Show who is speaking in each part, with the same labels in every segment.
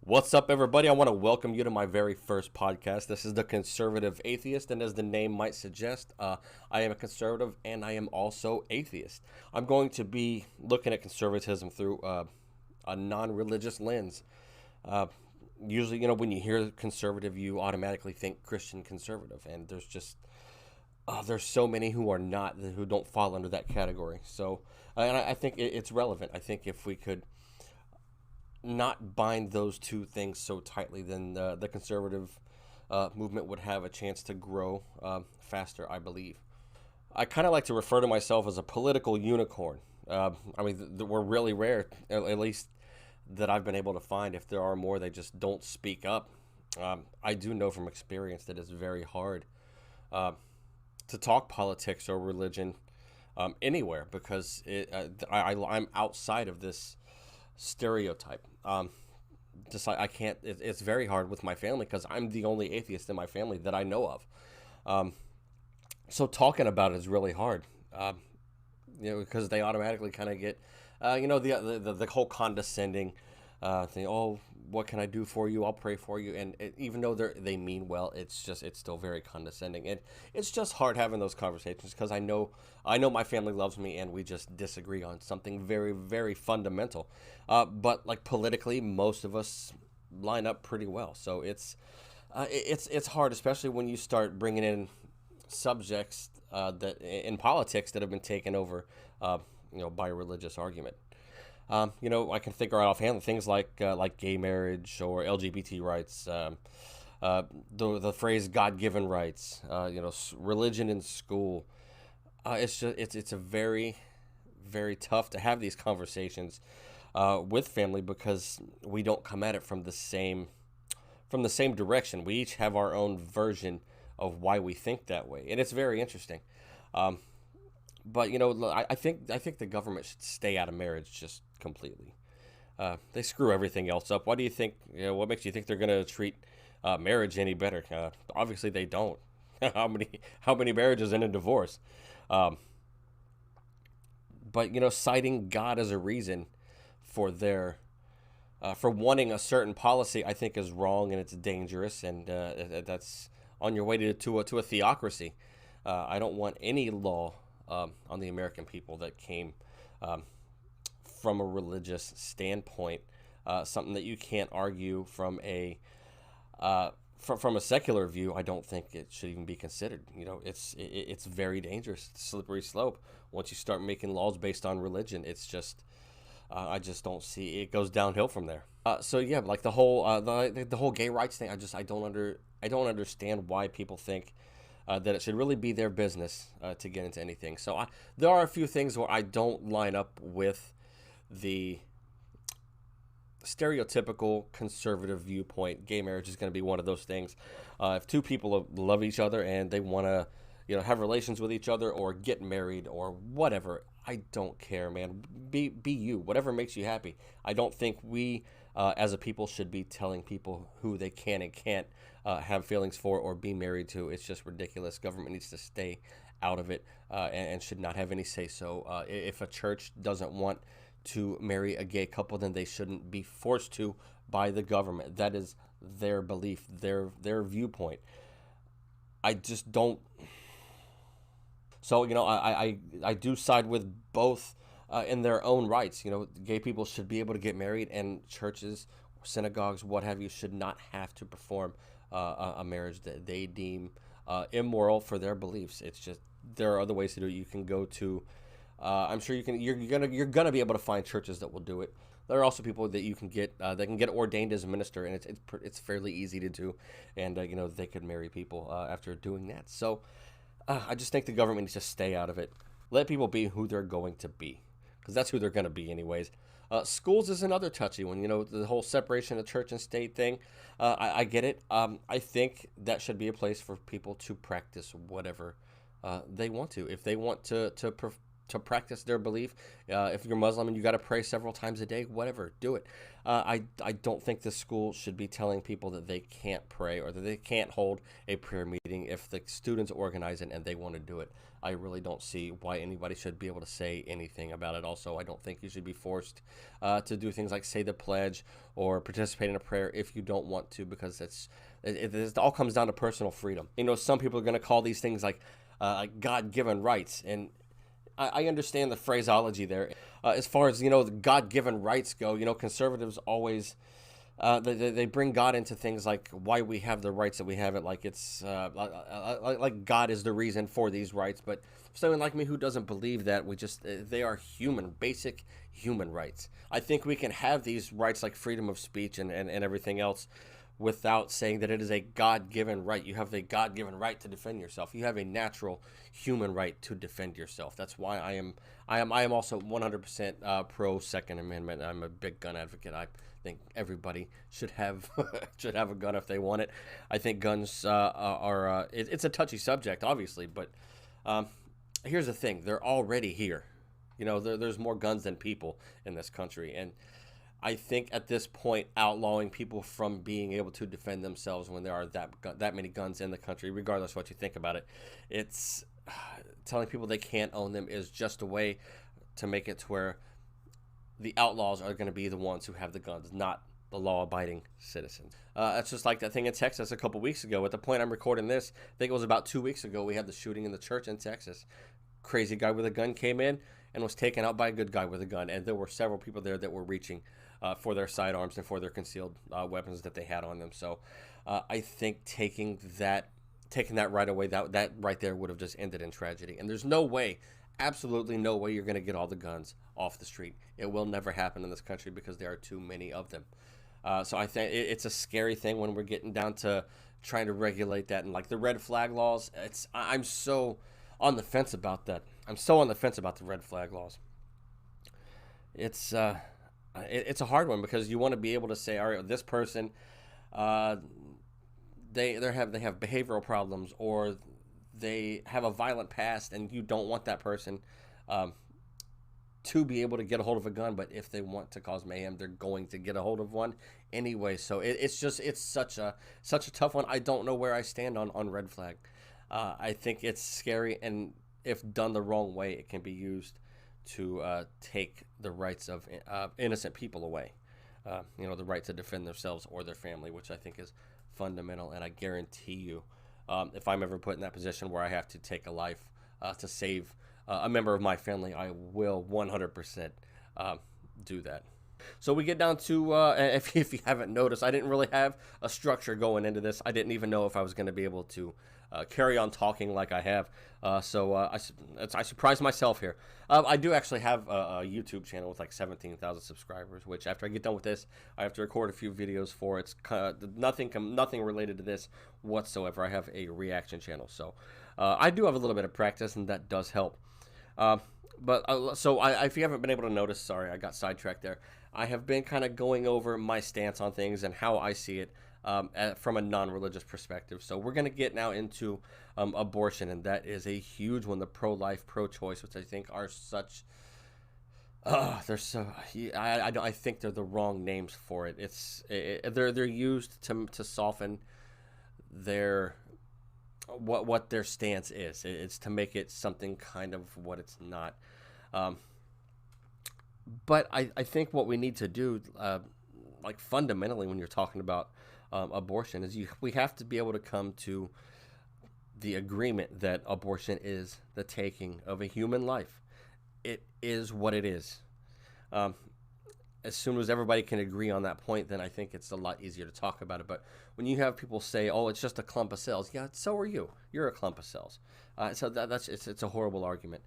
Speaker 1: What's up, everybody? I want to welcome you to my very first podcast. This is the Conservative Atheist, and as the name might suggest, I am a conservative and I am also atheist. I'm going to be looking at conservatism through a non-religious lens. Usually, when you hear conservative, you automatically think Christian conservative, and there's so many who are not, who don't fall under that category. So, and I think it's relevant. I think if we could not bind those two things so tightly, then the conservative movement would have a chance to grow faster, I believe. I kind of like to refer to myself as a political unicorn. We're really rare, at least that I've been able to find. If there are more, they just don't speak up. I do know from experience that it's very hard to talk politics or religion anywhere because I'm outside of this stereotype. Just like I can't. It's very hard with my family because I'm the only atheist in my family that I know of. So talking about it is really hard. Because they automatically kind of get, the whole condescending thing. Oh, what can I do for you? I'll pray for you. And even though they mean well, it's still very condescending. And it's just hard having those conversations because I know my family loves me and we just disagree on something very, very fundamental. But like politically, most of us line up pretty well. So it's hard, especially when you start bringing in subjects that in politics that have been taken over, by a religious argument. I can think right offhand things like gay marriage or LGBT rights, the phrase God-given rights, religion in school. It's a very, very tough to have these conversations with family because we don't come at it from the same direction. We each have our own version of why we think that way, and it's very interesting. But I think the government should stay out of marriage just completely. They screw everything else up. Why do you think? What makes you think they're going to treat marriage any better? Obviously, they don't. How many marriages end in divorce? But citing God as a reason for their for wanting a certain policy, I think is wrong and it's dangerous, and that's on your way to a theocracy. I don't want any law on the American people that came from a religious standpoint, something that you can't argue from a secular view. I don't think it should even be considered. It's very dangerous. It's a slippery slope. Once you start making laws based on religion, it's just I just don't see it goes downhill from there. Like the whole gay rights thing. I don't understand why people think that it should really be their business to get into anything. So there are a few things where I don't line up with the stereotypical conservative viewpoint. Gay marriage is going to be one of those things. If two people love each other and they want to, have relations with each other or get married or whatever, I don't care, man. Be you. Whatever makes you happy. I don't think we, as a people, should be telling people who they can and can't have feelings for or be married to. It's just ridiculous. Government needs to stay out of it and should not have any say so. If a church doesn't want to marry a gay couple, then they shouldn't be forced to by the government. That is their belief, their viewpoint. I just don't. So I do side with both in their own rights. Gay people should be able to get married, and churches, synagogues, what have you, should not have to perform a marriage that they deem immoral for their beliefs. It's just there are other ways to do it. You can go to. I'm sure you can. You're gonna be able to find churches that will do it. There are also people that you can get that can get ordained as a minister, and it's fairly easy to do, and they could marry people after doing that. So I just think the government needs to stay out of it. Let people be who they're going to be, because that's who they're going to be anyways. Schools is another touchy one. The whole separation of church and state thing. I get it. I think that should be a place for people to practice whatever they want to. If they want to practice their belief, if you're Muslim and you got to pray several times a day, whatever, do it. I don't think the school should be telling people that they can't pray or that they can't hold a prayer meeting if the students organize it and they want to do it. I really don't see why anybody should be able to say anything about it. Also, I don't think you should be forced to do things like say the pledge or participate in a prayer if you don't want to, because it all comes down to personal freedom. You know, some people are going to call these things like God-given rights, and I understand the phraseology there. As far as, you know, the God-given rights go, you know, conservatives always they bring God into things like why we have the rights that we have. It like it's like God is the reason for these rights. But for someone like me who doesn't believe that, we just they are human, basic human rights. I think we can have these rights like freedom of speech and everything else without saying that it is a God-given right. You have a God-given right to defend yourself. You have a natural human right to defend yourself. That's why I am also 100% pro Second Amendment. I'm a big gun advocate. I think everybody should have should have a gun if they want it. I think guns are it's a touchy subject, obviously, but here's the thing: they're already here. You know, there's more guns than people in this country, and I think at this point, outlawing people from being able to defend themselves when there are that many guns in the country, regardless of what you think about it, it's telling people they can't own them is just a way to make it to where the outlaws are going to be the ones who have the guns, not the law-abiding citizens. It's just like that thing in Texas a couple weeks ago. At the point I'm recording this, I think it was about 2 weeks ago, we had the shooting in the church in Texas. Crazy guy with a gun came in and was taken out by a good guy with a gun, and there were several people there that were reaching for their sidearms and for their concealed weapons that they had on them. So I think taking that right away, that right there would have just ended in tragedy. And there's no way, absolutely no way, you're going to get all the guns off the street. It will never happen in this country because there are too many of them. So I think it's a scary thing when we're getting down to trying to regulate that. And like the red flag laws, I'm so on the fence about that. I'm so on the fence about the red flag laws. It's a hard one because you want to be able to say, all right, this person, they have behavioral problems, or they have a violent past, and you don't want that person to be able to get a hold of a gun. But if they want to cause mayhem, they're going to get a hold of one anyway. So it's such a tough one. I don't know where I stand on red flag. I think it's scary, and if done the wrong way, it can be used to take the rights of innocent people away. You know, the right to defend themselves or their family, which I think is fundamental. And I guarantee you, if I'm ever put in that position where I have to take a life to save a member of my family, I will 100% do that. So we get down to, if you haven't noticed, I didn't really have a structure going into this. I didn't even know if I was going to be able to carry on talking like I have. So I surprised myself here. I do actually have a YouTube channel with like 17,000 subscribers, which after I get done with this, I have to record a few videos for. It's nothing related to this whatsoever. I have a reaction channel. So I do have a little bit of practice, and that does help. So if you haven't been able to notice, sorry, I got sidetracked there. I have been kind of going over my stance on things and how I see it from a non-religious perspective. So we're going to get now into abortion, and that is a huge one. The pro-life, pro-choice, which I think are such. They're so. I think they're the wrong names for it. They're used to soften their what their stance is. It's to make it something kind of what it's not. But I think what we need to do, like fundamentally, when you're talking about abortion, is we have to be able to come to the agreement that abortion is the taking of a human life. It is what it is. As soon as everybody can agree on that point, then I think it's a lot easier to talk about it. But when you have people say, "Oh, it's just a clump of cells," yeah, so are you. You're a clump of cells. So it's a horrible argument.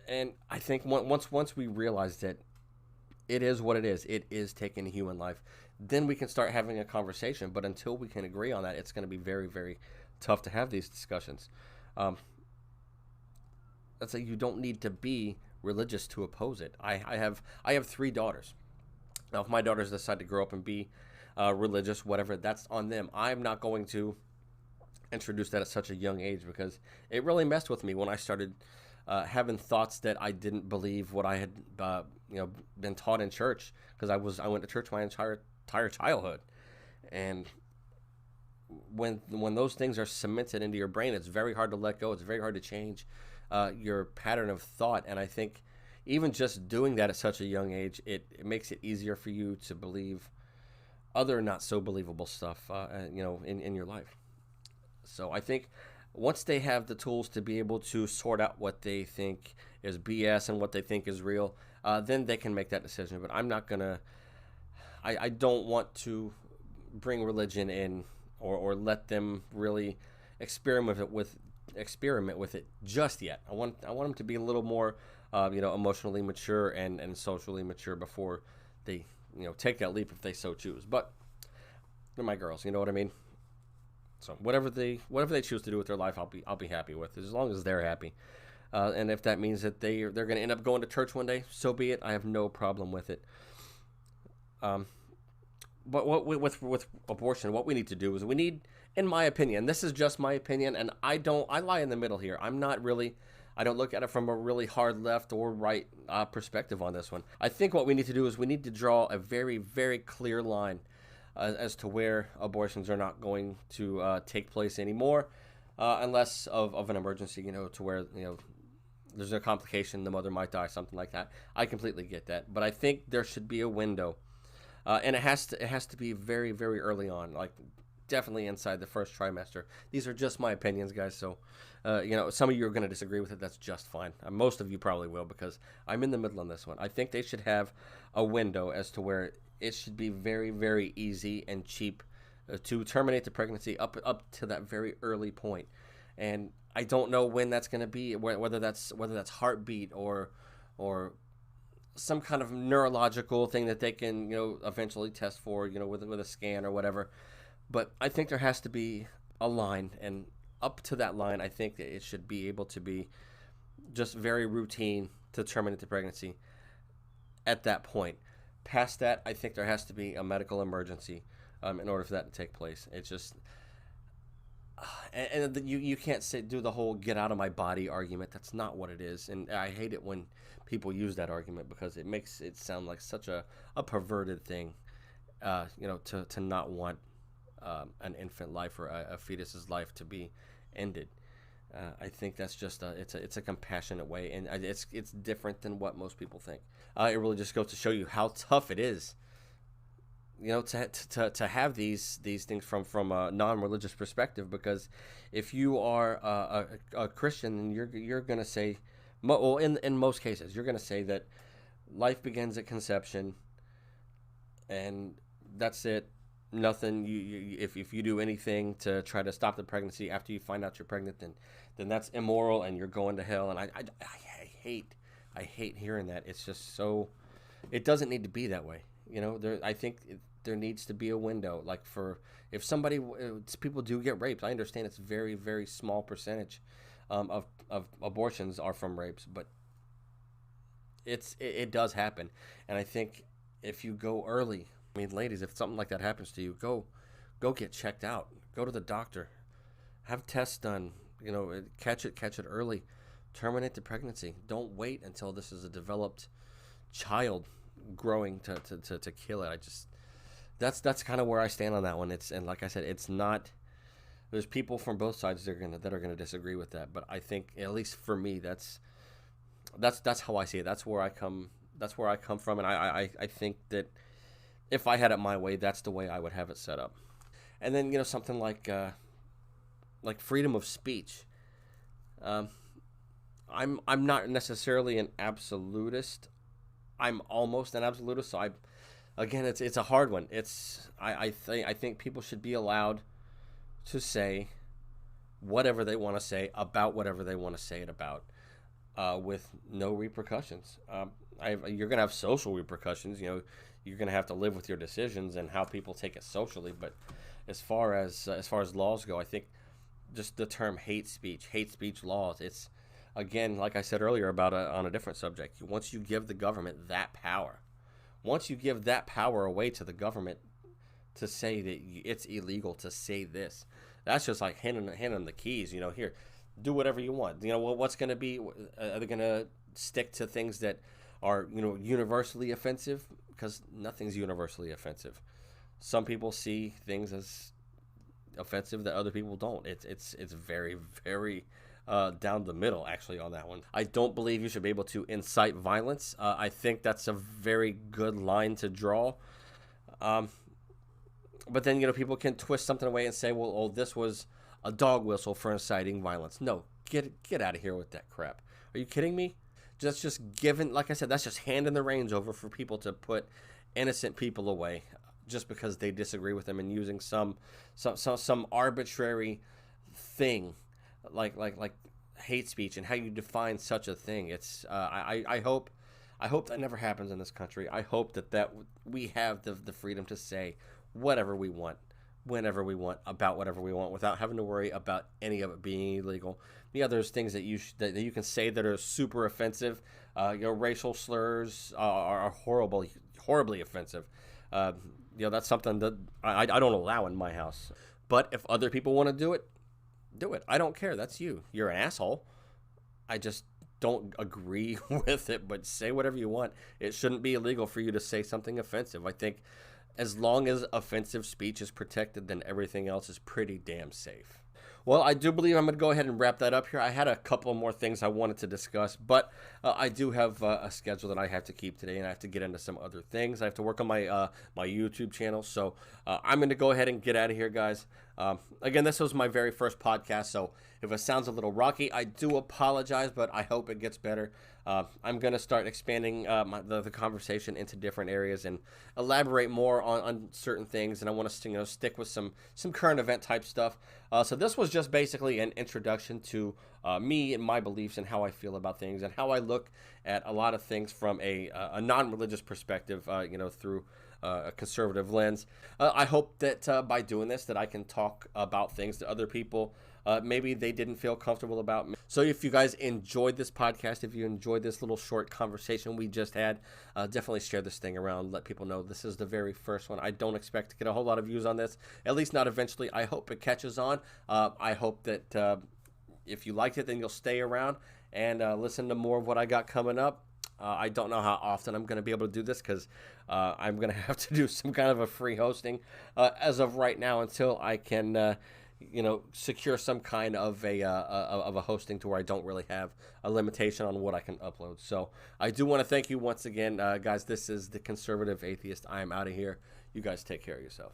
Speaker 1: And I think once we realize that it is what it is taking a human life, then we can start having a conversation. But until we can agree on that, it's going to be very, very tough to have these discussions. That's like you don't need to be religious to oppose it. I have 3 daughters. Now, if my daughters decide to grow up and be religious, whatever, that's on them. I'm not going to introduce that at such a young age because it really messed with me when I started having thoughts that I didn't believe what I had been taught in church, because I went to church my entire childhood. And when those things are cemented into your brain, it's very hard to let go. It's very hard to change your pattern of thought. And I think even just doing that at such a young age, it makes it easier for you to believe other not so believable stuff, in your life. So I think once they have the tools to be able to sort out what they think is BS and what they think is real, then they can make that decision. But I'm not gonna. I don't want to bring religion in, or let them really experiment with it just yet. I want them to be a little more, emotionally mature and socially mature before they, take that leap if they so choose. But they're my girls, you know what I mean? So whatever they choose to do with their life, I'll be happy with, as long as they're happy. And if that means that they're going to end up going to church one day, so be it. I have no problem with it. But with abortion, what we need to do is in my opinion, this is just my opinion, and I lie in the middle here. I don't look at it from a really hard left or right perspective on this one. I think what we need to do is we need to draw a very, very clear line as to where abortions are not going to take place anymore, unless of an emergency, to where, there's a complication, the mother might die, something like that. I completely get that. But I think there should be a window. And it has to be very, very early on, like definitely inside the first trimester. These are just my opinions, guys. So, some of you are going to disagree with it. That's just fine. Most of you probably will, because I'm in the middle on this one. I think they should have a window as to where it should be very, very easy and cheap to terminate the pregnancy up to that very early point. And I don't know when that's going to be, whether that's heartbeat or some kind of neurological thing that they can, eventually test for, with a scan or whatever. But I think there has to be a line, and up to that line, I think that it should be able to be just very routine to terminate the pregnancy at that point. Past that, I think there has to be a medical emergency in order for that to take place. It's just, and you can't do the whole "get out of my body" argument. That's not what it is, and I hate it when people use that argument, because it makes it sound like such a perverted thing, to not want an infant life or a fetus's life to be ended. I think that's just it's a compassionate way, and it's different than what most people think. It really just goes to show you how tough it is, to have these things from a non-religious perspective. Because if you are a Christian, then you're going to say, well, in most cases, you're going to say that life begins at conception, and that's it. Nothing. If you do anything to try to stop the pregnancy after you find out you're pregnant, then that's immoral, and you're going to hell. And I hate hearing that. It's just so. It doesn't need to be that way. I think there needs to be a window. Like, for if people do get raped, I understand it's very, very small percentage of abortions are from rapes, but it does happen. And I think if you go early, I mean, ladies, if something like that happens to you, go get checked out. Go to the doctor. Have tests done. Catch it early. Terminate the pregnancy. Don't wait until this is a developed child growing to kill it. That's kind of where I stand on that one. And like I said, it's not. There's people from both sides that are gonna disagree with that, but I think, at least for me, that's how I see it. That's where I come from, and I think that if I had it my way, that's the way I would have it set up. And then, something like freedom of speech. I'm not necessarily an absolutist. I'm almost an absolutist. So it's a hard one. I think people should be allowed to say whatever they want to say about whatever they want to say it about, with no repercussions. You're gonna have social repercussions. You're gonna have to live with your decisions and how people take it socially. But as far as laws go, I think just the term hate speech laws. It's, again, like I said earlier about on a different subject. Once you give the government that power, away to the government to say that it's illegal to say this, that's just like handing them the keys. Here, do whatever you want. You know, what's going to be? Are they going to stick to things that are, you know, universally offensive? Because nothing's universally offensive. Some people see things as offensive that other people don't. It's very, very down the middle, actually, on that one. I don't believe you should be able to incite violence. I think that's a very good line to draw. But then, you know, people can twist something away and say, well, oh, this was a dog whistle for inciting violence. No, get out of here with that crap. Are you kidding me? That's just giving, like I said, that's just handing the reins over for people to put innocent people away just because they disagree with them, and using some arbitrary thing like hate speech and how you define such a thing. It's I hope that never happens in this country. I hope that we have the freedom to say whatever we want, whenever we want, about whatever we want, without having to worry about any of it being illegal. Yeah, there's things that that you can say that are super offensive. Your racial slurs are horribly offensive. You know, that's something that I don't allow in my house. But if other people want to do it, do it. I don't care. That's you. You're an asshole. I just don't agree with it, but say whatever you want. It shouldn't be illegal for you to say something offensive. I think as long as offensive speech is protected, then everything else is pretty damn safe. Well, I do believe I'm going to go ahead and wrap that up here. I had a couple more things I wanted to discuss, but I do have a schedule that I have to keep today, and I have to get into some other things. I have to work on my my YouTube channel, so I'm going to go ahead and get out of here, guys. Again, this was my very first podcast, so if it sounds a little rocky, I do apologize, but I hope it gets better. I'm going to start expanding the conversation into different areas and elaborate more on certain things, and I want to, you know, stick with some current event type stuff. So this was just basically an introduction to me and my beliefs and how I feel about things and how I look at a lot of things from a non-religious perspective, you know, through a conservative lens. I hope that by doing this that I can talk about things that other people maybe they didn't feel comfortable about. So if you guys enjoyed this podcast, if you enjoyed this little short conversation we just had, definitely share this thing around. Let people know this is the very first one. I don't expect to get a whole lot of views on this, at least not eventually. I hope it catches on. I hope that if you liked it, then you'll stay around and listen to more of what I got coming up. I don't know how often I'm going to be able to do this because I'm going to have to do some kind of a free hosting as of right now until I can, you know, secure some kind of a hosting to where I don't really have a limitation on what I can upload. So I do want to thank you once again, guys. This is the Conservative Atheist. I am out of here. You guys take care of yourself.